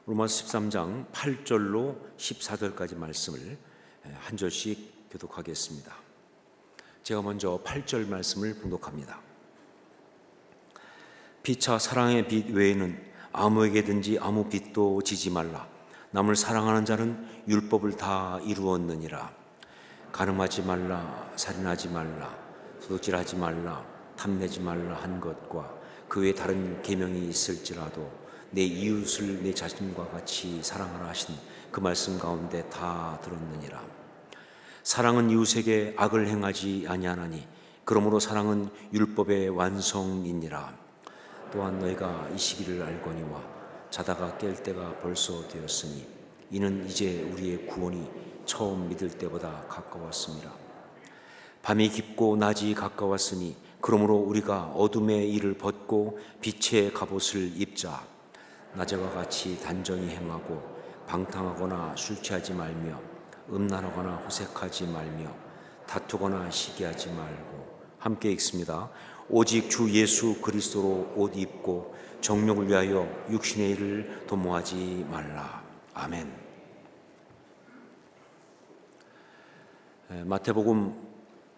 로마서 13장 8절로 14절까지 말씀을 한 절씩 교독하겠습니다. 제가 먼저 8절 말씀을 봉독합니다. 피차 사랑의 빛 외에는 아무에게든지 아무 빛도 지지 말라. 남을 사랑하는 자는 율법을 다 이루었느니라. 간음하지 말라, 살인하지 말라, 도둑질하지 말라, 탐내지 말라 한 것과 그 외에 다른 계명이 있을지라도 내 이웃을 내 자신과 같이 사랑하라 하신 그 말씀 가운데 다 들었느니라. 사랑은 이웃에게 악을 행하지 아니하나니 그러므로 사랑은 율법의 완성이니라. 또한 너희가 이 시기를 알거니와 자다가 깰 때가 벌써 되었으니 이는 이제 우리의 구원이 처음 믿을 때보다 가까웠습니다. 밤이 깊고 낮이 가까웠으니 그러므로 우리가 어둠의 일을 벗고 빛의 갑옷을 입자. 낮에와 같이 단정히 행하고 방탕하거나 술 취하지 말며 음란하거나 호색하지 말며 다투거나 시기하지 말고 함께 읽습니다. 오직 주 예수 그리스도로 옷 입고 정욕을 위하여 육신의 일을 도모하지 말라. 아멘. 마태복음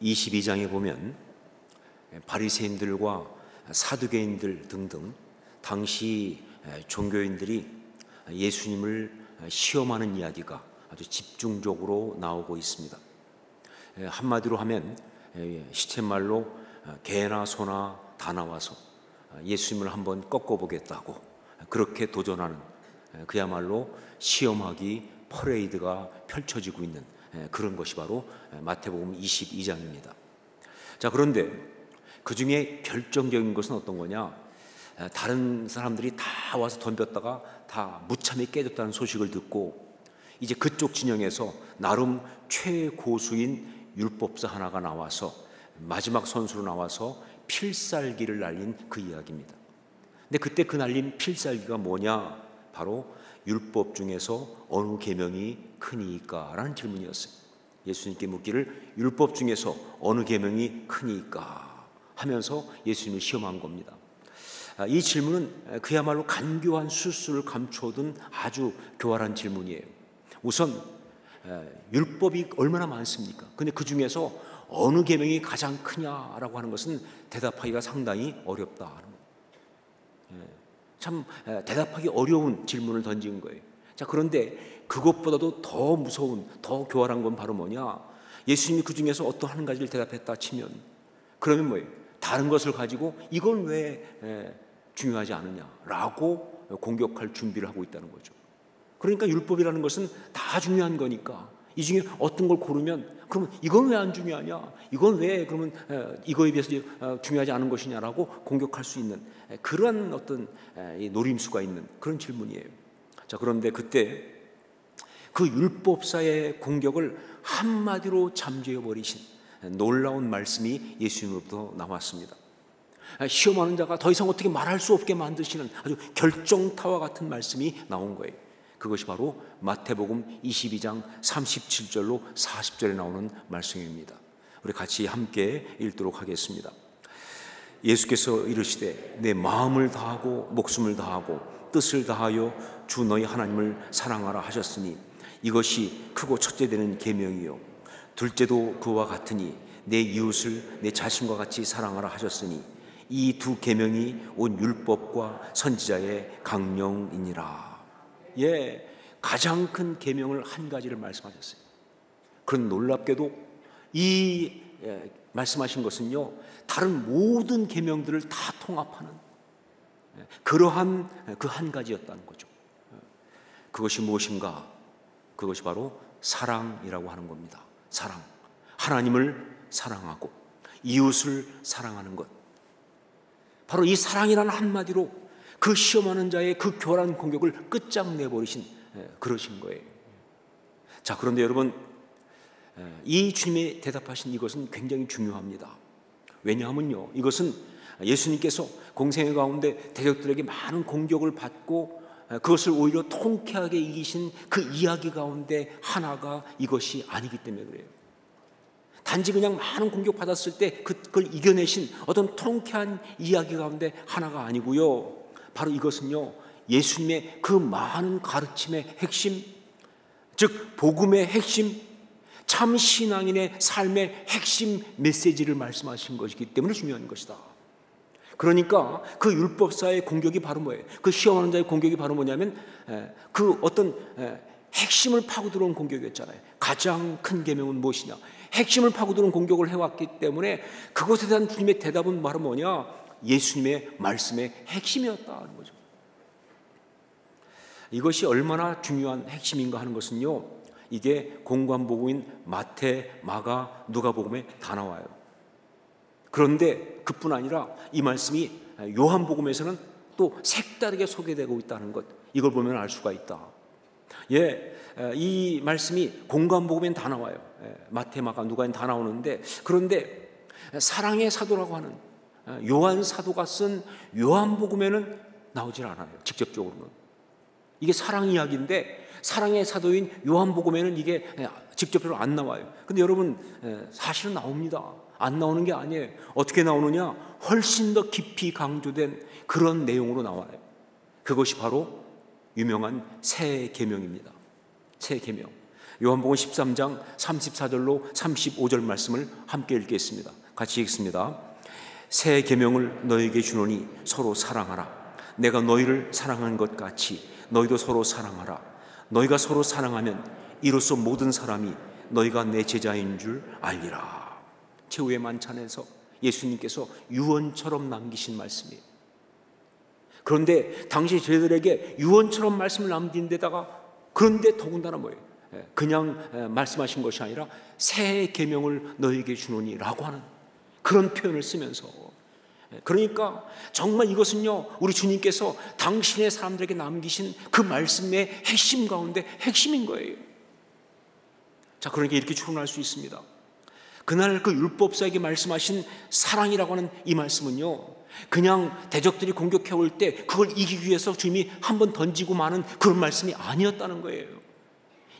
22장에 보면 바리새인들과 사두개인들 등등 당시 종교인들이 예수님을 시험하는 이야기가 아주 집중적으로 나오고 있습니다. 한마디로 하면 시쳇말로 개나 소나 다 나와서 예수님을 한번 꺾어보겠다고 그렇게 도전하는 그야말로 시험하기 퍼레이드가 펼쳐지고 있는 그런 것이 바로 마태복음 22장입니다. 자, 그런데 그 중에 결정적인 것은 어떤 거냐? 다른 사람들이 다 와서 덤볐다가 다 무참히 깨졌다는 소식을 듣고 이제 그쪽 진영에서 나름 최고수인 율법사 하나가 나와서 마지막 선수로 나와서 필살기를 날린 그 이야기입니다. 근데 그때 그 날린 필살기가 뭐냐? 바로 율법 중에서 어느 계명이 크니까? 라는 질문이었어요. 예수님께 묻기를 율법 중에서 어느 계명이 크니까? 하면서 예수님을 시험한 겁니다. 이 질문은 그야말로 간교한 수수를 감춰둔 아주 교활한 질문이에요. 우선 율법이 얼마나 많습니까? 근데 그 중에서 어느 계명이 가장 크냐라고 하는 것은 대답하기가 상당히 어렵다. 참 대답하기 어려운 질문을 던진 거예요. 자, 그런데 그것보다도 더 무서운, 더 교활한 건 바로 뭐냐? 예수님이 그 중에서 어떤 한 가지를 대답했다 치면 그러면 뭐예요? 다른 것을 가지고 이건 왜 중요하지 않느냐라고 공격할 준비를 하고 있다는 거죠. 그러니까 율법이라는 것은 다 중요한 거니까 이 중에 어떤 걸 고르면 그러면 이건 왜 안 중요하냐? 이건 왜 그러면 이거에 비해서 중요하지 않은 것이냐라고 공격할 수 있는 그런 어떤 노림수가 있는 그런 질문이에요. 자, 그런데 그때 그 율법사의 공격을 한마디로 잠재워 버리신 놀라운 말씀이 예수님으로부터 나왔습니다. 시험하는 자가 더 이상 어떻게 말할 수 없게 만드시는 아주 결정타와 같은 말씀이 나온 거예요. 그것이 바로 마태복음 22장 37절로 40절에 나오는 말씀입니다. 우리 같이 함께 읽도록 하겠습니다. 예수께서 이르시되 내 마음을 다하고 목숨을 다하고 뜻을 다하여 주 너희 하나님을 사랑하라 하셨으니 이것이 크고 첫째 되는 계명이요 둘째도 그와 같으니 내 이웃을 내 자신과 같이 사랑하라 하셨으니 이 두 계명이 온 율법과 선지자의 강령이니라. 예, 가장 큰 계명을 한 가지를 말씀하셨어요. 그런 놀랍게도 이 말씀하신 것은요 다른 모든 계명들을 다 통합하는 그러한 그 한 가지였다는 거죠. 그것이 무엇인가? 그것이 바로 사랑이라고 하는 겁니다. 사랑, 하나님을 사랑하고 이웃을 사랑하는 것. 바로 이 사랑이라는 한마디로 그 시험하는 자의 그 교활한 공격을 끝장내버리신 그러신 거예요. 자, 그런데 여러분 이 주님이 대답하신 이것은 굉장히 중요합니다. 왜냐하면요 이것은 예수님께서 공생의 가운데 대적들에게 많은 공격을 받고 그것을 오히려 통쾌하게 이기신 그 이야기 가운데 하나가 이것이 아니기 때문에 그래요. 단지 그냥 많은 공격받았을 때 그걸 이겨내신 어떤 통쾌한 이야기 가운데 하나가 아니고요. 바로 이것은요 예수님의 그 많은 가르침의 핵심, 즉 복음의 핵심, 참 신앙인의 삶의 핵심 메시지를 말씀하신 것이기 때문에 중요한 것이다. 그러니까 그 율법사의 공격이 바로 뭐예요? 그 시험하는 자의 공격이 바로 뭐냐면 그 어떤 핵심을 파고 들어온 공격이었잖아요. 가장 큰 계명은 무엇이냐? 핵심을 파고 들어온 공격을 해왔기 때문에 그것에 대한 주님의 대답은 바로 뭐냐? 예수님의 말씀의 핵심이었다는 거죠. 이것이 얼마나 중요한 핵심인가 하는 것은요, 이게 공관복음인 마태, 마가, 누가복음에 다 나와요. 그런데 그뿐 아니라 이 말씀이 요한복음에서는 또 색다르게 소개되고 있다는 것, 이걸 보면 알 수가 있다. 이 말씀이 공관복음엔 다 나와요. 마태, 마가, 누가엔 다 나오는데, 그런데 사랑의 사도라고 하는 요한 사도가 쓴 요한복음에는 나오질 않아요. 직접적으로는. 이게 사랑 이야기인데 사랑의 사도인 요한복음에는 이게 직접적으로 안 나와요. 근데 여러분, 사실은 나옵니다. 안 나오는 게 아니에요. 어떻게 나오느냐? 훨씬 더 깊이 강조된 그런 내용으로 나와요. 그것이 바로 유명한 새 계명입니다. 새 계명. 요한복음 13장 34절로 35절 말씀을 함께 읽겠습니다. 같이 읽습니다. 새 계명을 너에게 주노니 서로 사랑하라. 내가 너희를 사랑한 것 같이 너희도 서로 사랑하라. 너희가 서로 사랑하면 이로써 모든 사람이 너희가 내 제자인 줄 알리라. 최후의 만찬에서 예수님께서 유언처럼 남기신 말씀이에요. 그런데 당시 제자들에게 유언처럼 말씀을 남긴 데다가, 그런데 더군다나 뭐예요? 그냥 말씀하신 것이 아니라 새 계명을 너희에게 주노니 라고 하는 그런 표현을 쓰면서, 그러니까 정말 이것은요, 우리 주님께서 당신의 사람들에게 남기신 그 말씀의 핵심 가운데 핵심인 거예요. 자, 그러니까 이렇게 추론할 수 있습니다. 그날 그 율법사에게 말씀하신 사랑이라고 하는 이 말씀은요, 그냥 대적들이 공격해 올 때 그걸 이기기 위해서 주님이 한번 던지고 마는 그런 말씀이 아니었다는 거예요.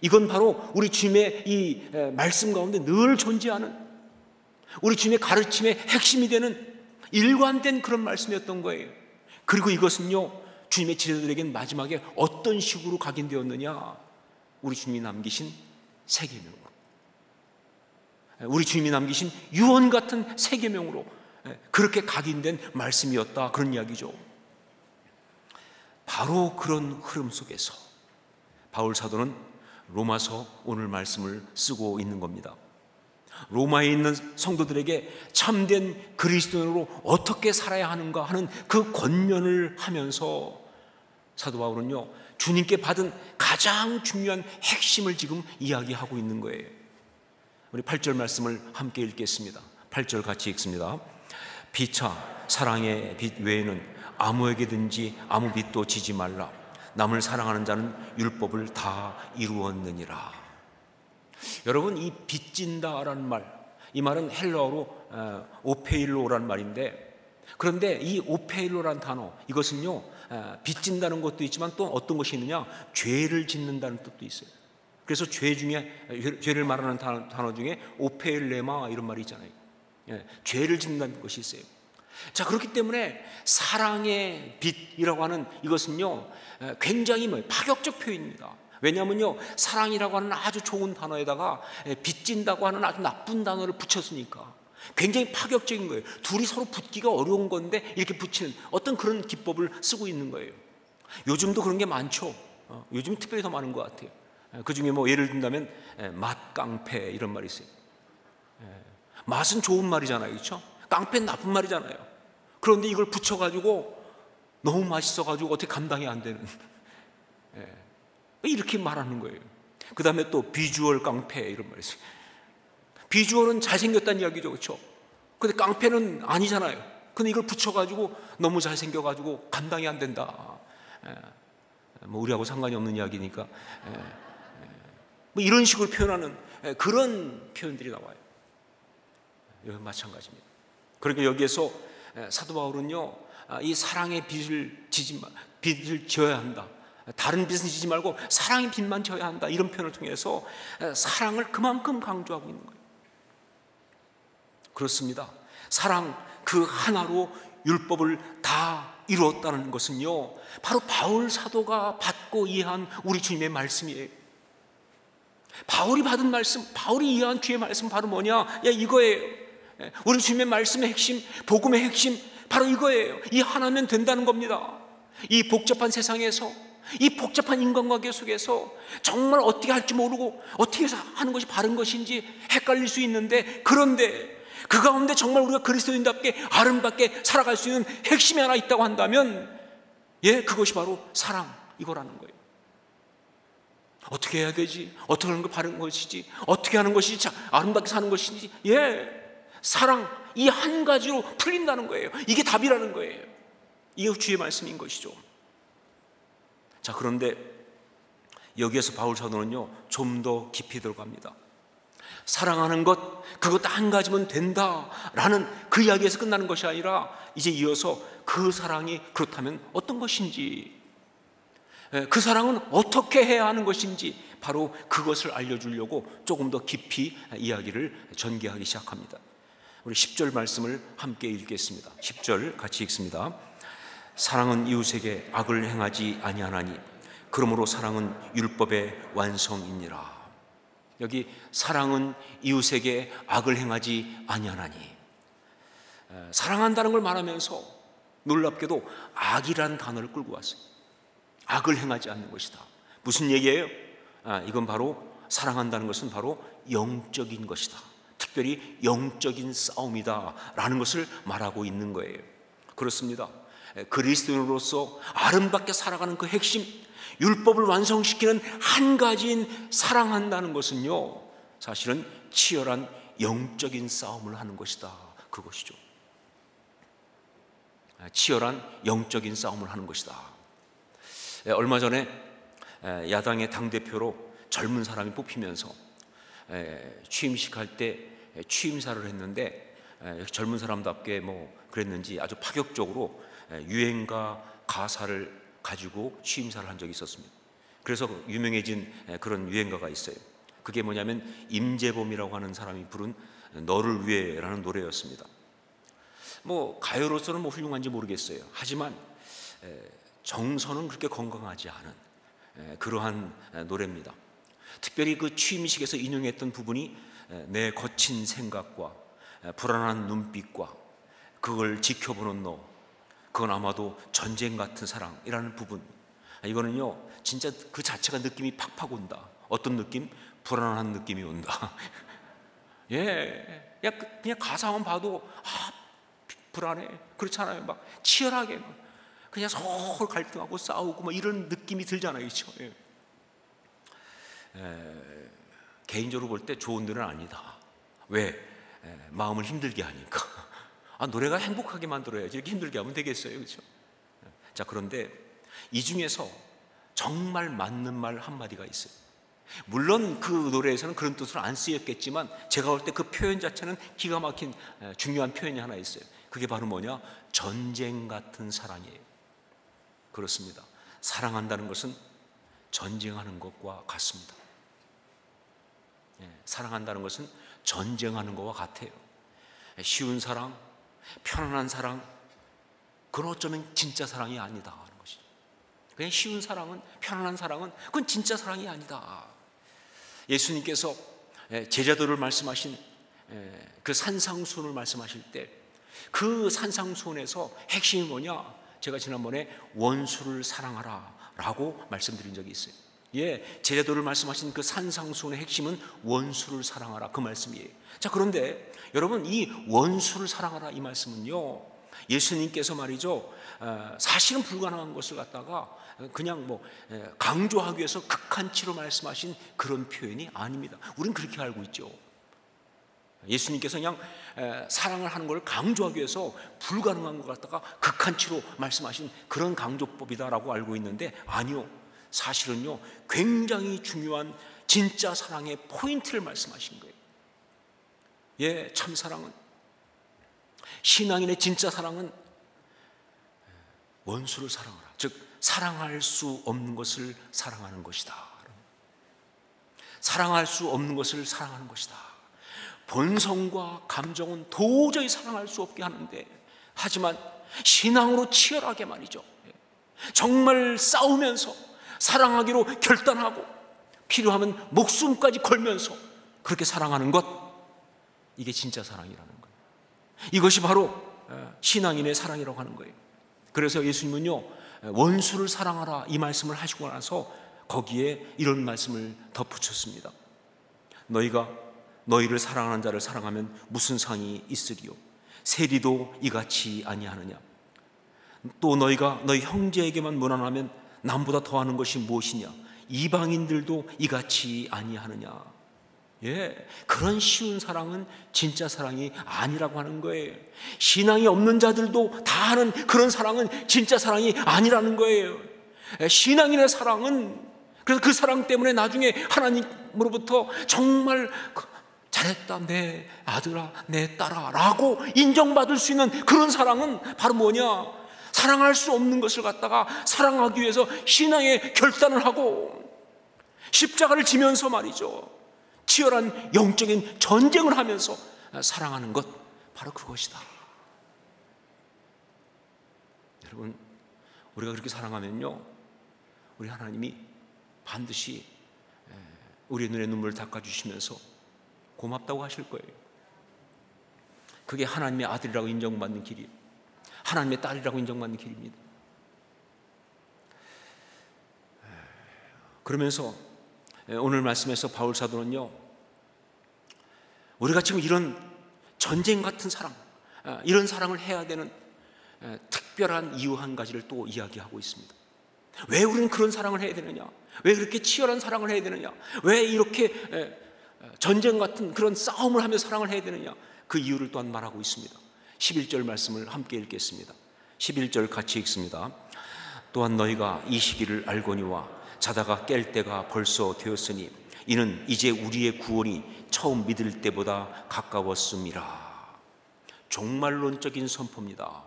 이건 바로 우리 주님의 이 말씀 가운데 늘 존재하는, 우리 주님의 가르침의 핵심이 되는 일관된 그런 말씀이었던 거예요. 그리고 이것은요, 주님의 제자들에게는 마지막에 어떤 식으로 각인되었느냐? 우리 주님이 남기신 새 계명으로, 우리 주님이 남기신 유언 같은 새 계명으로 그렇게 각인된 말씀이었다, 그런 이야기죠. 바로 그런 흐름 속에서 바울 사도는 로마서 오늘 말씀을 쓰고 있는 겁니다. 로마에 있는 성도들에게 참된 그리스도인으로 어떻게 살아야 하는가 하는 그 권면을 하면서 사도 바울은요, 주님께 받은 가장 중요한 핵심을 지금 이야기하고 있는 거예요. 우리 8절 말씀을 함께 읽겠습니다. 8절 같이 읽습니다. 비차 사랑의 빛 외에는 아무에게든지 아무 빚도 지지 말라. 남을 사랑하는 자는 율법을 다 이루었느니라. 여러분, 이 빚진다라는 말, 이 말은 헬라어로 오페일로라는 말인데, 그런데 이 오페일로라는 단어, 이것은요, 빚진다는 것도 있지만 또 어떤 것이 있느냐? 죄를 짓는다는 뜻도 있어요. 그래서 죄 중에, 죄를 말하는 단어 중에 오페일레마 이런 말이 있잖아요. 죄를 짓는다는 것이 있어요. 자, 그렇기 때문에 사랑의 빛이라고 하는 이것은요, 굉장히 파격적 표현입니다. 왜냐하면요, 사랑이라고 하는 아주 좋은 단어에다가 빚진다고 하는 아주 나쁜 단어를 붙였으니까 굉장히 파격적인 거예요. 둘이 서로 붙기가 어려운 건데 이렇게 붙이는 어떤 그런 기법을 쓰고 있는 거예요. 요즘도 그런 게 많죠. 요즘 특별히 더 많은 것 같아요. 그 중에 뭐 예를 든다면 맛깡패 이런 말이 있어요. 맛은 좋은 말이잖아요, 그렇죠? 깡패는 나쁜 말이잖아요. 그런데 이걸 붙여가지고 너무 맛있어가지고 어떻게 감당이 안 되는, 이렇게 말하는 거예요. 그 다음에 또 비주얼 깡패 이런 말이 있어요. 비주얼은 잘생겼다는 이야기죠, 그렇죠? 근데 깡패는 아니잖아요. 근데 이걸 붙여가지고 너무 잘생겨가지고 감당이 안 된다. 뭐 우리하고 상관이 없는 이야기니까 뭐 이런 식으로 표현하는 그런 표현들이 나와요. 여기 마찬가지입니다. 그러니까 여기에서 사도 바울은요, 이 사랑의 빚을 지어야 한다. 다른 빚은 지지 말고 사랑의 빚만 져야 한다. 이런 표현을 통해서 사랑을 그만큼 강조하고 있는 거예요. 그렇습니다. 사랑 그 하나로 율법을 다 이루었다는 것은요, 바로 바울 사도가 받고 이해한 우리 주님의 말씀이에요. 바울이 받은 말씀, 바울이 이해한 주의 말씀 바로 뭐냐? 야, 이거예요. 우리 주님의 말씀의 핵심, 복음의 핵심 바로 이거예요. 이 하나면 된다는 겁니다. 이 복잡한 세상에서, 이 복잡한 인간관계 속에서 정말 어떻게 할지 모르고 어떻게 해서 하는 것이 바른 것인지 헷갈릴 수 있는데, 그런데 그 가운데 정말 우리가 그리스도인답게 아름답게 살아갈 수 있는 핵심이 하나 있다고 한다면, 그것이 바로 사랑, 이거라는 거예요. 어떻게 해야 되지? 어떻게 하는 게 바른 것이지? 어떻게 하는 것이 아름답게 사는 것인지, 사랑, 이 한 가지로 풀린다는 거예요. 이게 답이라는 거예요. 이게 주의 말씀인 것이죠. 자, 그런데 여기에서 바울 사도는요, 좀 더 깊이 들어갑니다. 사랑하는 것, 그것도 한 가지면 된다라는 그 이야기에서 끝나는 것이 아니라 이제 이어서 그 사랑이 그렇다면 어떤 것인지, 그 사랑은 어떻게 해야 하는 것인지, 바로 그것을 알려주려고 조금 더 깊이 이야기를 전개하기 시작합니다. 우리 10절 말씀을 함께 읽겠습니다. 10절 같이 읽습니다. 사랑은 이웃에게 악을 행하지 아니하나니 그러므로 사랑은 율법의 완성이니라. 여기 사랑은 이웃에게 악을 행하지 아니하나니, 사랑한다는 걸 말하면서 놀랍게도 악이란 단어를 끌고 왔어요. 악을 행하지 않는 것이다. 무슨 얘기예요? 이건 바로 사랑한다는 것은 바로 영적인 것이다. 특별히 영적인 싸움이다 라는 것을 말하고 있는 거예요. 그렇습니다. 그리스도인으로서 아름답게 살아가는 그 핵심, 율법을 완성시키는 한 가지인 사랑한다는 것은요, 사실은 치열한 영적인 싸움을 하는 것이다. 그것이죠. 치열한 영적인 싸움을 하는 것이다. 얼마 전에 야당의 당대표로 젊은 사람이 뽑히면서 취임식 할 때 취임사를 했는데, 젊은 사람답게 그랬는지 아주 파격적으로 유행가 가사를 가지고 취임사를 한 적이 있었습니다. 그래서 유명해진 그런 유행가가 있어요. 그게 뭐냐면 임재범이라고 하는 사람이 부른 너를 위해라는 노래였습니다. 가요로서는 훌륭한지 모르겠어요. 하지만 정서는 그렇게 건강하지 않은 그러한 노래입니다. 특별히 그 취임식에서 인용했던 부분이 내 거친 생각과 불안한 눈빛과 그걸 지켜보는 너, 그건 아마도 전쟁 같은 사랑이라는 부분, 이거는요 진짜 그 자체가 느낌이 팍팍 온다. 어떤 느낌? 불안한 느낌이 온다. 그냥 가사만 봐도 불안해. 그렇잖아요. 막 치열하게 그냥 서로 갈등하고 싸우고 이런 느낌이 들잖아요. 그렇죠? 개인적으로 볼 때 좋은 노래는 아니다. 왜? 마음을 힘들게 하니까. 노래가 행복하게 만들어야지 이렇게 힘들게 하면 되겠어요. 그렇죠? 자, 그런데 이 중에서 정말 맞는 말 한마디가 있어요. 물론 그 노래에서는 그런 뜻으로 안 쓰였겠지만 제가 볼 때 그 표현 자체는 기가 막힌 중요한 표현이 하나 있어요. 그게 바로 뭐냐? 전쟁 같은 사랑이에요. 그렇습니다. 사랑한다는 것은 전쟁하는 것과 같습니다. 사랑한다는 것은 전쟁하는 것과 같아요. 쉬운 사랑, 편안한 사랑, 그건 어쩌면 진짜 사랑이 아니다 하는 것이죠. 그냥 쉬운 사랑은, 편안한 사랑은 그건 진짜 사랑이 아니다. 예수님께서 제자들을 말씀하신 그 산상수훈을 말씀하실 때 그 산상수훈에서 핵심이 뭐냐? 제가 지난번에 원수를 사랑하라 라고 말씀드린 적이 있어요. 제자들을 말씀하신 그 산상수훈의 핵심은 원수를 사랑하라, 그 말씀이에요. 자, 그런데 여러분, 이 원수를 사랑하라 이 말씀은요, 예수님께서 말이죠, 사실은 불가능한 것을 갖다가 그냥 강조하기 위해서 극한치로 말씀하신 그런 표현이 아닙니다. 우린 그렇게 알고 있죠. 예수님께서 그냥 사랑을 하는 걸 강조하기 위해서 불가능한 것 갖다가 극한치로 말씀하신 그런 강조법이다라고 알고 있는데, 아니요, 사실은요 굉장히 중요한 진짜 사랑의 포인트를 말씀하신 거예요. 참 사랑은, 신앙인의 진짜 사랑은 원수를 사랑하라, 즉 사랑할 수 없는 것을 사랑하는 것이다. 사랑할 수 없는 것을 사랑하는 것이다. 본성과 감정은 도저히 사랑할 수 없게 하는데, 하지만 신앙으로 치열하게 말이죠. 정말 싸우면서 사랑하기로 결단하고 필요하면 목숨까지 걸면서 그렇게 사랑하는 것, 이게 진짜 사랑이라는 거예요. 이것이 바로 신앙인의 사랑이라고 하는 거예요. 그래서 예수님은요, 원수를 사랑하라 이 말씀을 하시고 나서 거기에 이런 말씀을 덧붙였습니다. 너희가 너희를 사랑하는 자를 사랑하면 무슨 상이 있으리요? 세리도 이같이 아니하느냐? 또 너희가 너희 형제에게만 무난하면 남보다 더하는 것이 무엇이냐? 이방인들도 이같이 아니하느냐? 그런 쉬운 사랑은 진짜 사랑이 아니라고 하는 거예요. 신앙이 없는 자들도 다 하는 그런 사랑은 진짜 사랑이 아니라는 거예요. 신앙인의 사랑은, 그래서 그 사랑 때문에 나중에 하나님으로부터 정말 잘했다 내 아들아 내 딸아 라고 인정받을 수 있는 그런 사랑은 바로 뭐냐? 사랑할 수 없는 것을 갖다가 사랑하기 위해서 신앙의 결단을 하고 십자가를 지면서 말이죠, 치열한 영적인 전쟁을 하면서 사랑하는 것, 바로 그것이다. 여러분, 우리가 그렇게 사랑하면요, 우리 하나님이 반드시 우리 눈에 눈물을 닦아주시면서 고맙다고 하실 거예요. 그게 하나님의 아들이라고 인정받는 길이에요. 하나님의 딸이라고 인정받는 길입니다. 그러면서 오늘 말씀에서 바울 사도는요, 우리가 지금 이런 전쟁 같은 사랑, 이런 사랑을 해야 되는 특별한 이유 한 가지를 또 이야기하고 있습니다. 왜 우리는 그런 사랑을 해야 되느냐? 왜 그렇게 치열한 사랑을 해야 되느냐? 왜 이렇게 전쟁 같은 그런 싸움을 하며 사랑을 해야 되느냐? 그 이유를 또한 말하고 있습니다. 11절 말씀을 함께 읽겠습니다. 11절 같이 읽습니다. 또한 너희가 이 시기를 알거니와 자다가 깰 때가 벌써 되었으니 이는 이제 우리의 구원이 처음 믿을 때보다 가까웠음이라. 종말론적인 선포입니다.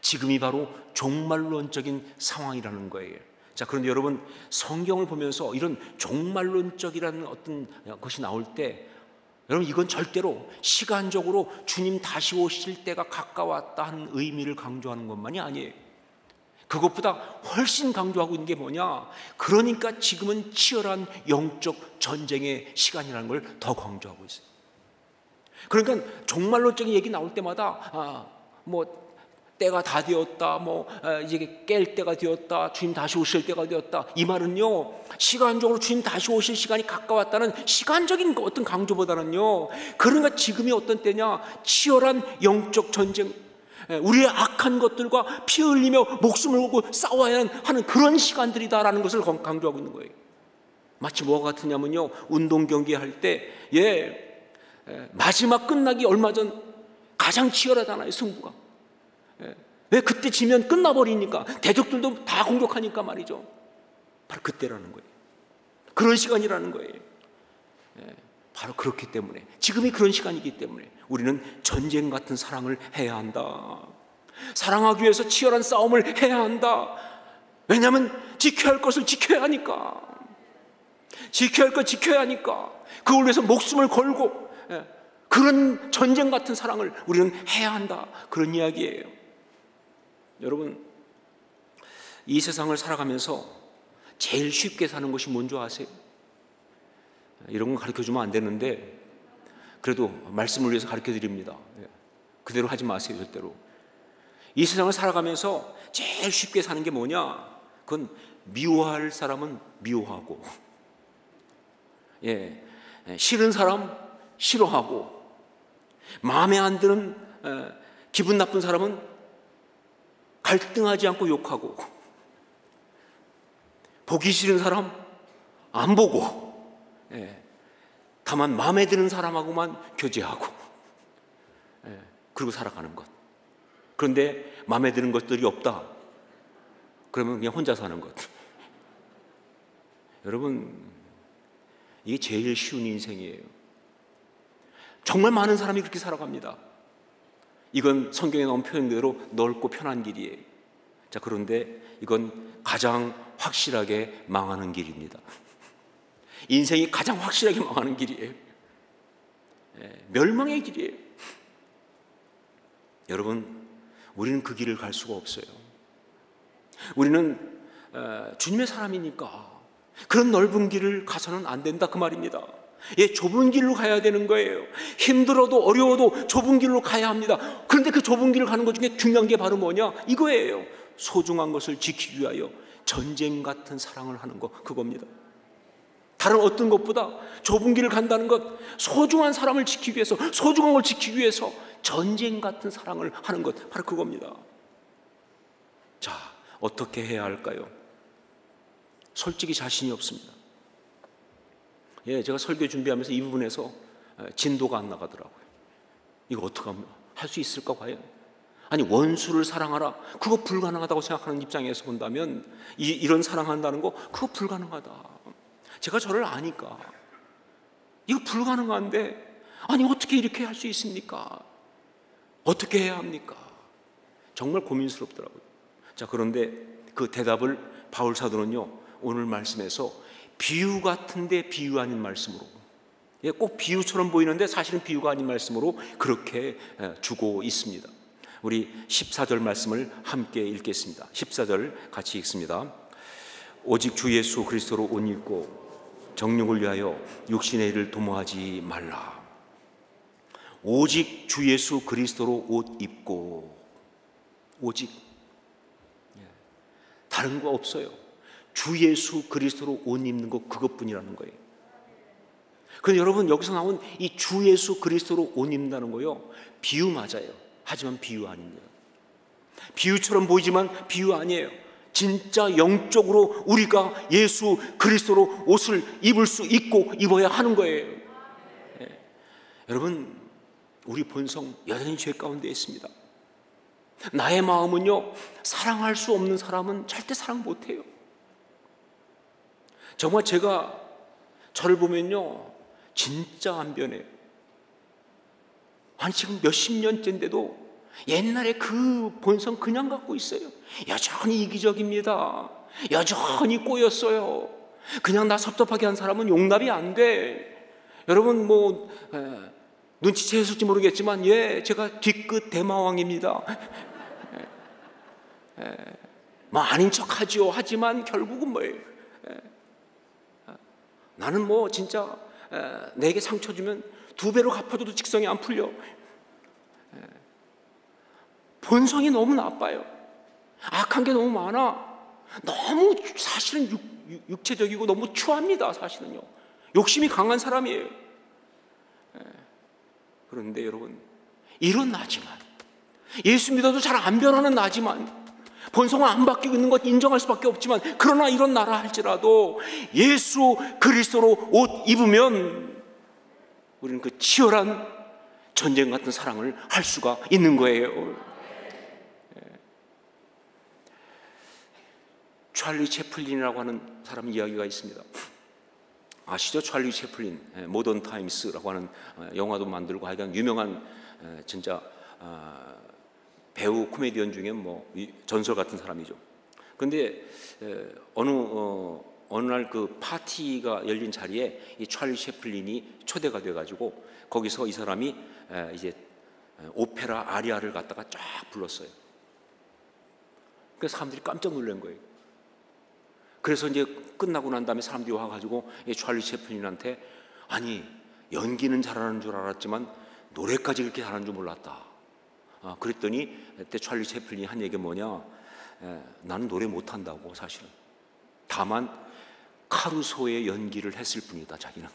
지금이 바로 종말론적인 상황이라는 거예요. 자, 그런데 여러분, 성경을 보면서 이런 종말론적이라는 어떤 것이 나올 때, 여러분, 이건 절대로 시간적으로 주님 다시 오실 때가 가까웠다 하는 의미를 강조하는 것만이 아니에요. 그것보다 훨씬 강조하고 있는 게 뭐냐? 그러니까 지금은 치열한 영적 전쟁의 시간이라는 걸 더 강조하고 있어요. 그러니까 종말론적인 얘기 나올 때마다 때가 다 되었다, 이제 깰 때가 되었다, 주님 다시 오실 때가 되었다, 이 말은요, 시간적으로 주님 다시 오실 시간이 가까웠다는 시간적인 어떤 강조보다는요, 그러니까 지금이 어떤 때냐? 치열한 영적 전쟁, 우리의 악한 것들과 피 흘리며 목숨을 걸고 싸워야 하는 그런 시간들이다라는 것을 강조하고 있는 거예요. 마치 뭐가 같으냐면요, 운동 경기 할 때 마지막 끝나기 얼마 전 가장 치열하잖아요, 승부가. 왜? 그때 지면 끝나버리니까, 대적들도 다 공격하니까 말이죠. 바로 그때라는 거예요. 그런 시간이라는 거예요. 바로 그렇기 때문에, 지금이 그런 시간이기 때문에 우리는 전쟁 같은 사랑을 해야 한다. 사랑하기 위해서 치열한 싸움을 해야 한다. 왜냐하면 지켜야 할 것을 지켜야 하니까. 지켜야 할 것 지켜야 하니까. 그걸 위해서 목숨을 걸고 그런 전쟁 같은 사랑을 우리는 해야 한다. 그런 이야기예요. 여러분, 이 세상을 살아가면서 제일 쉽게 사는 것이 뭔지 아세요? 이런 건 가르쳐주면 안 되는데 그래도 말씀을 위해서 가르쳐드립니다. 그대로 하지 마세요, 절대로. 이 세상을 살아가면서 제일 쉽게 사는 게 뭐냐? 그건 미워할 사람은 미워하고, 싫은 사람 싫어하고, 마음에 안 드는 기분 나쁜 사람은 갈등하지 않고 욕하고, 보기 싫은 사람 안 보고, 다만 마음에 드는 사람하고만 교제하고, 그리고 살아가는 것. 그런데 마음에 드는 것들이 없다, 그러면 그냥 혼자 사는 것. 여러분, 이게 제일 쉬운 인생이에요. 정말 많은 사람이 그렇게 살아갑니다. 이건 성경에 나온 표현대로 넓고 편한 길이에요. 자, 그런데 이건 가장 확실하게 망하는 길입니다. 인생이 가장 확실하게 망하는 길이에요. 멸망의 길이에요. 여러분, 우리는 그 길을 갈 수가 없어요. 우리는 주님의 사람이니까 그런 넓은 길을 가서는 안 된다 그 말입니다. 예, 좁은 길로 가야 되는 거예요. 힘들어도 어려워도 좁은 길로 가야 합니다. 그런데 그 좁은 길을 가는 것 중에 중요한 게 바로 뭐냐? 이거예요. 소중한 것을 지키기 위하여 전쟁 같은 사랑을 하는 것, 그겁니다. 다른 어떤 것보다 좁은 길을 간다는 것, 소중한 사람을 지키기 위해서, 소중한 걸 지키기 위해서 전쟁 같은 사랑을 하는 것, 바로 그겁니다. 자, 어떻게 해야 할까요? 솔직히 자신이 없습니다. 예, 제가 설교 준비하면서 이 부분에서 진도가 안 나가더라고요. 이거 어떻게 하면 할 수 있을까 과연? 아니, 원수를 사랑하라, 그거 불가능하다고 생각하는 입장에서 본다면 이런 사랑한다는 거, 그거 불가능하다. 제가 저를 아니까 이거 불가능한데, 아니 어떻게 이렇게 할 수 있습니까? 어떻게 해야 합니까? 정말 고민스럽더라고요. 자, 그런데 그 대답을 바울 사도는요, 오늘 말씀에서 비유 같은데 비유 아닌 말씀으로, 꼭 비유처럼 보이는데 사실은 비유가 아닌 말씀으로 그렇게 주고 있습니다. 우리 14절 말씀을 함께 읽겠습니다. 14절 같이 읽습니다. 오직 주 예수 그리스도로 옷 입고 정욕을 위하여 육신의 일을 도모하지 말라. 오직 주 예수 그리스도로 옷 입고, 오직, 다른 거 없어요. 주 예수 그리스도로 옷 입는 거, 그것뿐이라는 거예요. 그런데 여러분, 여기서 나온 이 주 예수 그리스도로 옷 입는다는 거요, 비유 맞아요. 하지만 비유 아닙니다. 비유처럼 보이지만 비유 아니에요. 진짜 영적으로 우리가 예수 그리스도로 옷을 입을 수 있고 입어야 하는 거예요. 예. 여러분, 우리 본성 여전히 죄 가운데 있습니다. 나의 마음은요, 사랑할 수 없는 사람은 절대 사랑 못해요. 정말 제가 저를 보면요, 진짜 안 변해요. 아니, 지금 몇십 년째인데도 옛날에 그 본성 그냥 갖고 있어요. 여전히 이기적입니다. 여전히 꼬였어요. 그냥 나 섭섭하게 한 사람은 용납이 안 돼. 여러분, 뭐 눈치채셨을지 모르겠지만, 예, 제가 뒤끝 대마왕입니다. 뭐 아닌 척하지요. 하지만 결국은 뭐예요? 나는 뭐 진짜 내게 상처 주면 2배로 갚아줘도 직성이 안 풀려. 본성이 너무 나빠요. 악한 게 너무 많아. 너무 사실은 육체적이고 너무 추합니다. 사실은요, 욕심이 강한 사람이에요. 그런데 여러분, 이런 나지만, 예수 믿어도 잘 안 변하는 나지만, 본성은 안 바뀌고 있는 것 인정할 수밖에 없지만, 그러나 이런 나라 할지라도 예수 그리스도로 옷 입으면 우리는 그 치열한 전쟁 같은 사랑을 할 수가 있는 거예요. 찰리 채플린이라고 하는 사람 이야기가 있습니다. 아시죠? 찰리 채플린, 모던 타임스라고 하는 영화도 만들고 하여간 유명한 진짜 배우 코미디언 중에 뭐 전설 같은 사람이죠. 그런데 어느 날 그 파티가 열린 자리에 이 찰리 채플린이 초대가 돼가지고 거기서 이 사람이 이제 오페라 아리아를 갖다가 쫙 불렀어요. 그래서 사람들이 깜짝 놀란 거예요. 그래서 이제 끝나고 난 다음에 사람들이 와가지고 이 찰리 채플린한테, 아니, 연기는 잘하는 줄 알았지만 노래까지 그렇게 잘하는 줄 몰랐다. 그랬더니 그때 찰리 채플린이 한 얘기가 뭐냐, 나는 노래 못한다고. 사실은 다만 카루소의 연기를 했을 뿐이다. 자기는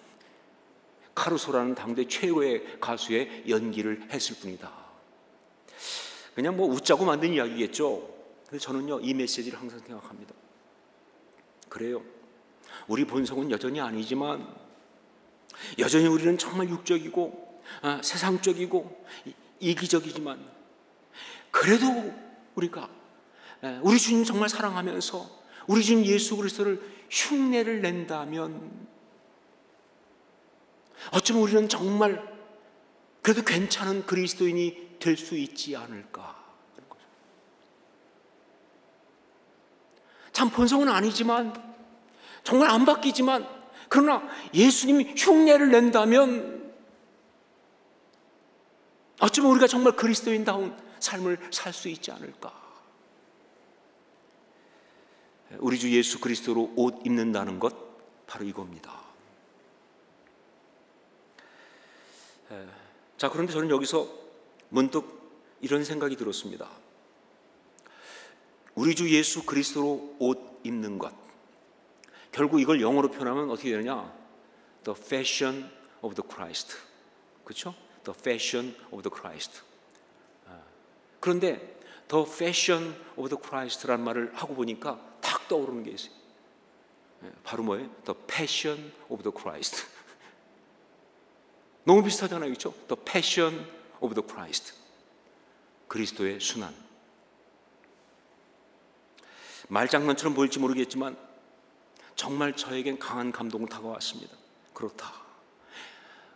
카루소라는 당대 최고의 가수의 연기를 했을 뿐이다. 그냥 뭐 웃자고 만든 이야기겠죠. 그래서 저는요, 이 메시지를 항상 생각합니다. 그래요, 우리 본성은 여전히 아니지만, 여전히 우리는 정말 육적이고 세상적이고 이기적이지만, 그래도 우리가 우리 주님 정말 사랑하면서 우리 주님 예수 그리스도를 흉내를 낸다면, 어쩌면 우리는 정말 그래도 괜찮은 그리스도인이 될 수 있지 않을까. 참 본성은 아니지만, 정말 안 바뀌지만, 그러나 예수님이 흉내를 낸다면 어쩌면 우리가 정말 그리스도인다운 삶을 살 수 있지 않을까? 우리 주 예수 그리스도로 옷 입는다는 것, 바로 이겁니다. 자, 그런데 저는 여기서 문득 이런 생각이 들었습니다. 우리 주 예수 그리스도로 옷 입는 것, 결국 이걸 영어로 표현하면 어떻게 되느냐? The fashion of the Christ. 그렇죠? The fashion of the Christ. 그런데 The fashion of the Christ라는 말을 하고 보니까 탁 떠오르는 게 있어요. 바로 뭐예요? The passion of the Christ. 너무 비슷하잖아요, 그렇죠? The passion of the Christ. 그리스도의 순환. 말장난처럼 보일지 모르겠지만 정말 저에겐 강한 감동을 다가왔습니다. 그렇다.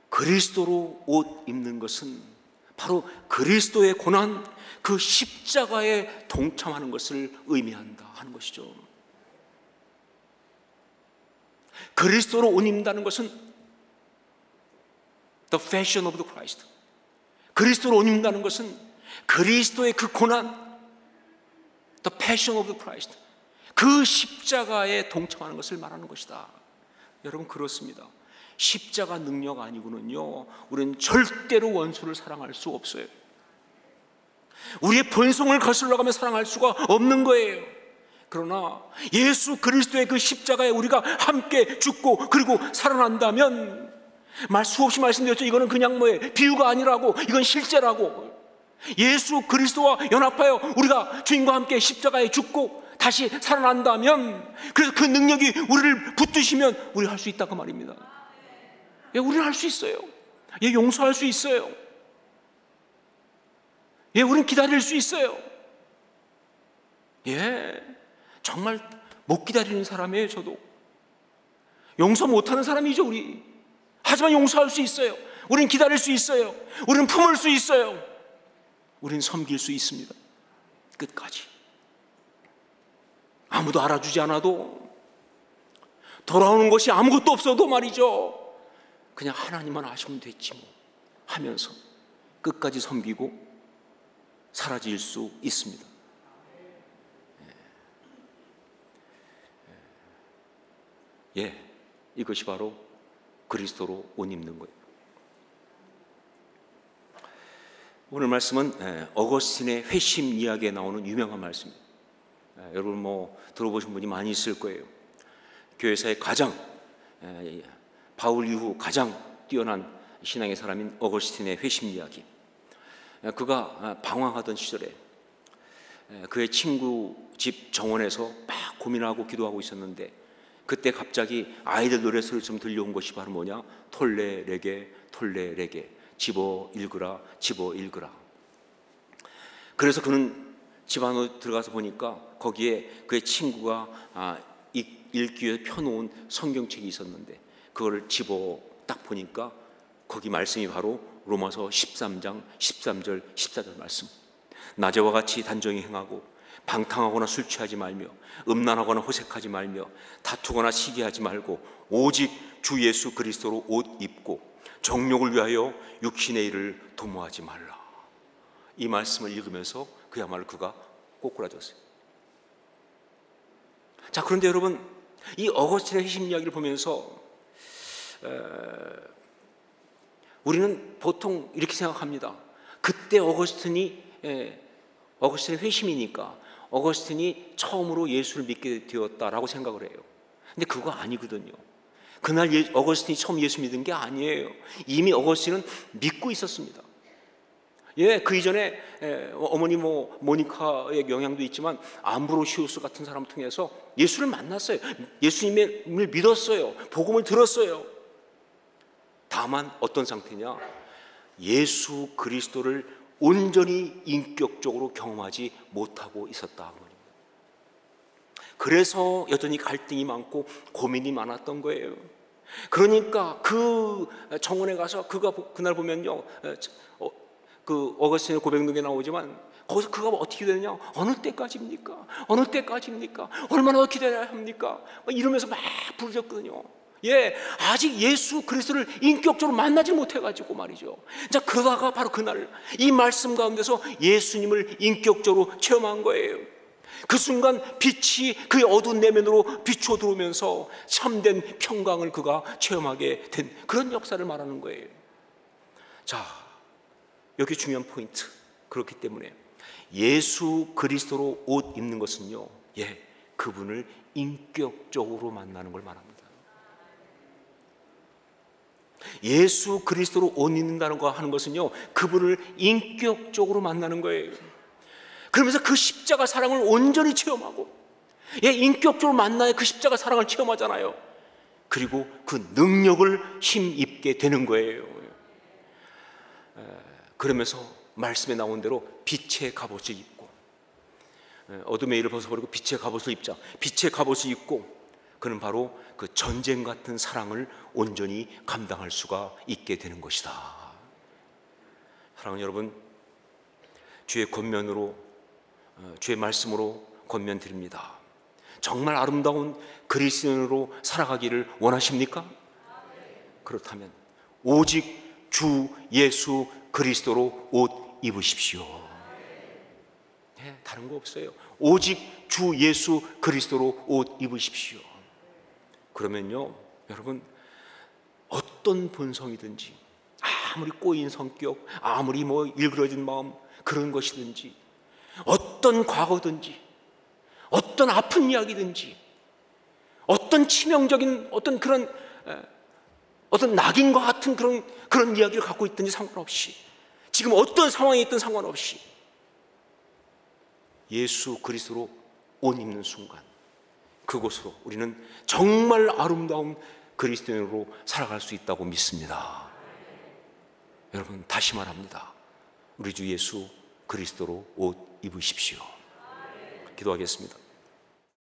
그리스도로 옷 입는 것은 바로 그리스도의 고난, 그 십자가에 동참하는 것을 의미한다 하는 것이죠. 그리스도로 옷 입는다는 것은 The fashion of the Christ. 그리스도로 옷 입는다는 것은 그리스도의 그 고난, The passion of the Christ. 그 십자가에 동참하는 것을 말하는 것이다. 여러분, 그렇습니다. 십자가 능력 아니고는요, 우리는 절대로 원수를 사랑할 수 없어요. 우리의 본성을 거슬러가며 사랑할 수가 없는 거예요. 그러나 예수 그리스도의 그 십자가에 우리가 함께 죽고 그리고 살아난다면, 수없이 말씀드렸죠. 이거는 그냥 비유가 아니라고, 이건 실제라고. 예수 그리스도와 연합하여 우리가 주님과 함께 십자가에 죽고 다시 살아난다면, 그래서 그 능력이 우리를 붙드시면 우리 할 수 있다 그 말입니다. 예, 우리는 할 수 있어요. 예, 용서할 수 있어요. 예, 우리는 기다릴 수 있어요. 예, 정말 못 기다리는 사람이에요. 저도 용서 못하는 사람이죠, 우리. 하지만 용서할 수 있어요. 우리는 기다릴 수 있어요. 우리는 품을 수 있어요. 우리는 섬길 수 있습니다. 끝까지. 아무도 알아주지 않아도, 돌아오는 것이 아무것도 없어도 말이죠, 그냥 하나님만 아시면 됐지 뭐 하면서 끝까지 섬기고 사라질 수 있습니다. 예, 이것이 바로 그리스도로 옷 입는 거예요. 오늘 말씀은 어거스틴의 회심 이야기에 나오는 유명한 말씀입니다. 여러분 들어보신 분이 많이 있을 거예요. 교회사의 가장, 바울 이후 가장 뛰어난 신앙의 사람인 어거스틴의 회심 이야기. 그가 방황하던 시절에 그의 친구 집 정원에서 막 고민하고 기도하고 있었는데, 그때 갑자기 아이들 노래소리 좀 들려온 것이 바로 뭐냐? 톨레 레게 톨레 레게, 집어 읽으라 집어 읽으라. 그래서 그는 집 안으로 들어가서 보니까 거기에 그의 친구가 읽기 위해 펴놓은 성경책이 있었는데, 그거를 집어 딱 보니까 거기 말씀이 바로 로마서 13장 13절 14절 말씀. 낮에와 같이 단정히 행하고 방탕하거나 술 취하지 말며 음란하거나 호색하지 말며 다투거나 시기하지 말고 오직 주 예수 그리스도로 옷 입고 정욕을 위하여 육신의 일을 도모하지 말라. 이 말씀을 읽으면서 그야말로 그가 꼬꾸라졌어요. 자, 그런데 여러분, 이 어거스틴의 회심 이야기를 보면서 우리는 보통 이렇게 생각합니다. 그때 어거스틴의 회심이니까 어거스틴이 처음으로 예수를 믿게 되었다라고 생각을 해요. 근데 그거 아니거든요. 그날 어거스틴이 처음 예수 믿은 게 아니에요. 이미 어거스틴은 믿고 있었습니다. 예, 그 이전에 어머니 모니카의 영향도 있지만 암브로시우스 같은 사람을 통해서 예수를 만났어요. 예수님을 믿었어요. 복음을 들었어요. 다만 어떤 상태냐? 예수 그리스도를 온전히 인격적으로 경험하지 못하고 있었다. 그래서 여전히 갈등이 많고 고민이 많았던 거예요. 그러니까 그 정원에 가서 그날 보면요, 그 어거스틴의 고백록에 나오지만 거기서 그가 어떻게 되느냐? 어느 때까지입니까? 어느 때까지입니까? 얼마나 기다려야 합니까? 이러면서 막 부르셨거든요. 아직 예수 그리스도를 인격적으로 만나지 못해가지고 말이죠. 자, 그러다가 바로 그날 이 말씀 가운데서 예수님을 인격적으로 체험한 거예요. 그 순간 빛이 그의 어두운 내면으로 비추어 들어오면서 참된 평강을 그가 체험하게 된 그런 역사를 말하는 거예요. 자, 여기 중요한 포인트. 그렇기 때문에 예수 그리스도로 옷 입는 것은요, 그분을 인격적으로 만나는 걸 말합니다. 예수 그리스도로 옷 입는다는 거 하는 것은요, 그분을 인격적으로 만나는 거예요. 그러면서 그 십자가 사랑을 온전히 체험하고, 인격적으로 만나야 그 십자가 사랑을 체험하잖아요. 그리고 그 능력을 힘입게 되는 거예요. 그러면서 말씀에 나온 대로 빛의 갑옷을 입고, 어둠의 일을 벗어버리고 빛의 갑옷을 입자. 빛의 갑옷을 입고 그는 바로 그 전쟁 같은 사랑을 온전히 감당할 수가 있게 되는 것이다. 사랑하는 여러분, 주의 권면으로, 주의 말씀으로 권면드립니다. 정말 아름다운 그리스도인으로 살아가기를 원하십니까? 그렇다면 오직 주 예수 그리스도로 옷 입으십시오. 다른 거 없어요. 오직 주 예수 그리스도로 옷 입으십시오. 그러면요, 여러분, 어떤 본성이든지, 아무리 꼬인 성격, 아무리 일그러진 마음, 그런 것이든지, 어떤 과거든지, 어떤 아픈 이야기든지, 어떤 치명적인 어떤 그런 어떤 낙인과 같은 그런 이야기를 갖고 있든지 상관없이, 지금 어떤 상황에 있든 상관없이 예수 그리스도로 옷 입는 순간, 그곳으로 우리는 정말 아름다운 그리스도인으로 살아갈 수 있다고 믿습니다. 여러분, 다시 말합니다. 우리 주 예수 그리스도로 옷 입으십시오. 기도하겠습니다.